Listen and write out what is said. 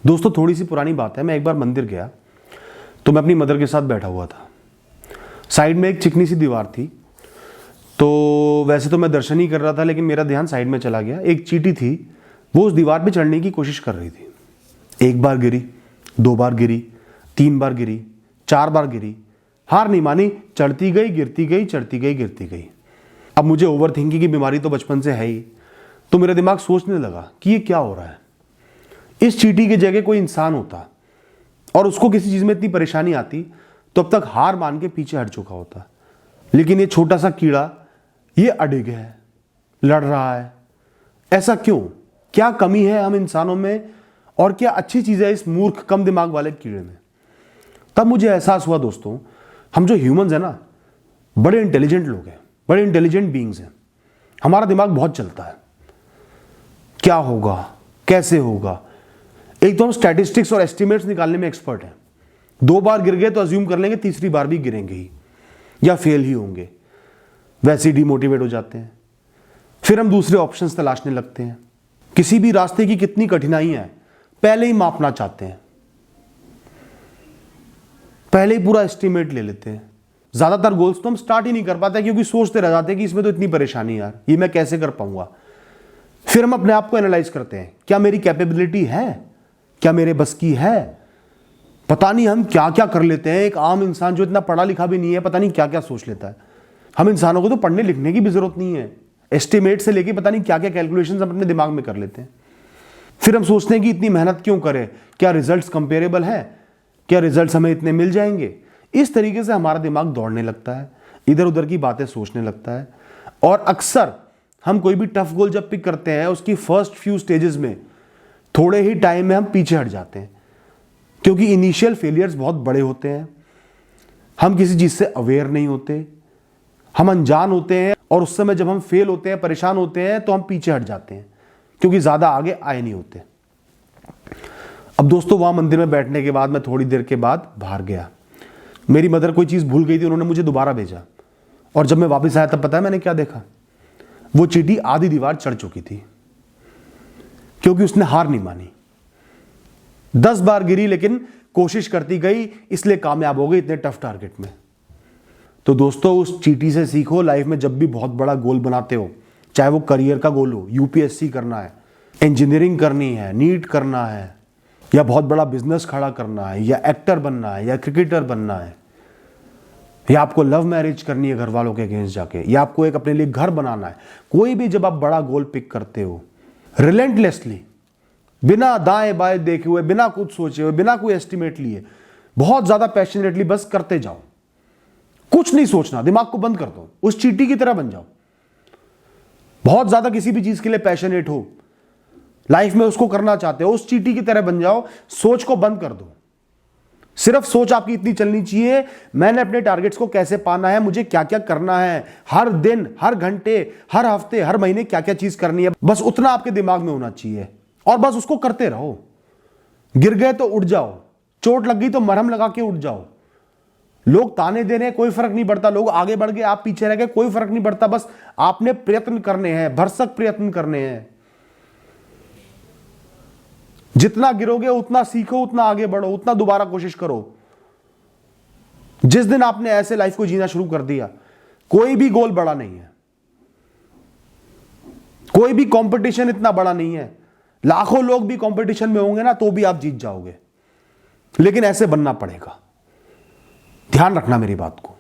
दोस्तों थोड़ी सी पुरानी बात है, मैं एक बार मंदिर गया तो मैं अपनी मदर के साथ बैठा हुआ था। साइड में एक चिकनी सी दीवार थी, तो वैसे तो मैं दर्शन ही कर रहा था, लेकिन मेरा ध्यान साइड में चला गया। एक चींटी थी, वो उस दीवार पे चढ़ने की कोशिश कर रही थी। एक बार गिरी, 2 बार गिरी, 3 बार गिरी, 4 बार गिरी, हार नहीं मानी, चढ़ती गई, गिरती गई, चढ़ती गई, गिरती गई। अब मुझे ओवर थिंकिंग की बीमारी तो बचपन से है ही, तो मेरा दिमाग सोचने लगा कि ये क्या हो रहा है। इस चींटी की जगह कोई इंसान होता और उसको किसी चीज में इतनी परेशानी आती तो अब तक हार मान के पीछे हट चुका होता, लेकिन ये छोटा सा कीड़ा ये अडिग है, लड़ रहा है। ऐसा क्यों? क्या कमी है हम इंसानों में और क्या अच्छी चीज है इस मूर्ख कम दिमाग वाले कीड़े में? तब मुझे एहसास हुआ दोस्तों, हम जो ह्यूमंस हैं ना, बड़े इंटेलिजेंट लोग हैं, बड़े इंटेलिजेंट बीइंग्स हैं। हमारा दिमाग बहुत चलता है, क्या होगा, कैसे होगा। एक तो हम स्टैटिस्टिक्स और एस्टिमेट्स निकालने में एक्सपर्ट हैं। 2 बार गिर गए तो अज्यूम कर लेंगे तीसरी बार भी गिरेंगे ही या फेल ही होंगे, वैसे ही डिमोटिवेट हो जाते हैं। फिर हम दूसरे ऑप्शंस तलाशने लगते हैं। किसी भी रास्ते की कितनी कठिनाइयां हैं पहले ही मापना चाहते हैं, पहले ही पूरा एस्टिमेट ले लेते हैं। ज्यादातर गोल्स तो हम स्टार्ट ही नहीं कर पाते क्योंकि सोचते रह जाते हैं कि इसमें तो इतनी परेशानी यार, ये मैं कैसे कर पाऊंगा। फिर हम अपने आप को एनालाइज करते हैं, क्या मेरी कैपेबिलिटी है, क्या मेरे बस की है। पता नहीं हम क्या क्या कर लेते हैं। एक आम इंसान जो इतना पढ़ा लिखा भी नहीं है, पता नहीं क्या क्या सोच लेता है। हम इंसानों को तो पढ़ने लिखने की भी जरूरत नहीं है, एस्टिमेट से लेके पता नहीं क्या क्या कैलकुलेशंस हम अपने दिमाग में कर लेते हैं। फिर हम सोचते हैं कि इतनी मेहनत क्यों करें, क्या रिजल्ट्स कंपेरेबल है, क्या रिजल्ट्स हमें इतने मिल जाएंगे। इस तरीके से हमारा दिमाग दौड़ने लगता है, इधर उधर की बातें सोचने लगता है। और अक्सर हम कोई भी टफ गोल जब पिक करते हैं, उसकी फर्स्ट फ्यू स्टेजेस में थोड़े ही टाइम में हम पीछे हट जाते हैं, क्योंकि इनिशियल फेलियर्स बहुत बड़े होते हैं। हम किसी चीज से अवेयर नहीं होते, हम अनजान होते हैं, और उस समय जब हम फेल होते हैं, परेशान होते हैं, तो हम पीछे हट जाते हैं क्योंकि ज्यादा आगे आए नहीं होते। अब दोस्तों वहां मंदिर में बैठने के बाद मैं थोड़ी देर के बाद बाहर गया। मेरी मदर कोई चीज भूल गई थी, उन्होंने मुझे दोबारा भेजा, और जब मैं वापस आया तब पता है मैंने क्या देखा? वो चींटी आधी दीवार चढ़ चुकी थी, क्योंकि उसने हार नहीं मानी। 10 बार गिरी लेकिन कोशिश करती गई, इसलिए कामयाब हो गई इतने टफ टारगेट में। तो दोस्तों उस चींटी से सीखो, लाइफ में जब भी बहुत बड़ा गोल बनाते हो, चाहे वो करियर का गोल हो, यूपीएससी करना है, इंजीनियरिंग करनी है, नीट करना है, या बहुत बड़ा बिजनेस खड़ा करना है, या एक्टर बनना है, या क्रिकेटर बनना है, या आपको लव मैरिज करनी है घर वालों के अगेंस्ट जाके, या आपको एक अपने लिए घर बनाना है, कोई भी जब आप बड़ा गोल पिक करते हो, रिलेंटलेसली, बिना दाएं बाएं देखे हुए, बिना कुछ सोचे हुए, बिना कोई एस्टिमेट लिए, बहुत ज्यादा पैशनेटली बस करते जाओ। कुछ नहीं सोचना, दिमाग को बंद कर दो, उस चींटी की तरह बन जाओ। बहुत ज्यादा किसी भी चीज के लिए पैशनेट हो, लाइफ में उसको करना चाहते हो, उस चींटी की तरह बन जाओ। सोच को बंद कर दो। सिर्फ सोच आपकी इतनी चलनी चाहिए, मैंने अपने टारगेट्स को कैसे पाना है, मुझे क्या क्या करना है, हर दिन, हर घंटे, हर हफ्ते, हर महीने क्या क्या चीज करनी है, बस उतना आपके दिमाग में होना चाहिए, और बस उसको करते रहो। गिर गए तो उठ जाओ, चोट लग गई तो मरहम लगा के उठ जाओ। लोग ताने दे रहे हैं, कोई फर्क नहीं पड़ता। लोग आगे बढ़ गए, आप पीछे रह गए, कोई फर्क नहीं पड़ता। बस आपने प्रयत्न करने हैं, भरसक प्रयत्न करने हैं। जितना गिरोगे उतना सीखो, उतना आगे बढ़ो, उतना दोबारा कोशिश करो। जिस दिन आपने ऐसे लाइफ को जीना शुरू कर दिया, कोई भी गोल बड़ा नहीं है, कोई भी कंपटीशन इतना बड़ा नहीं है। लाखों लोग भी कंपटीशन में होंगे ना, तो भी आप जीत जाओगे, लेकिन ऐसे बनना पड़ेगा। ध्यान रखना मेरी बात को।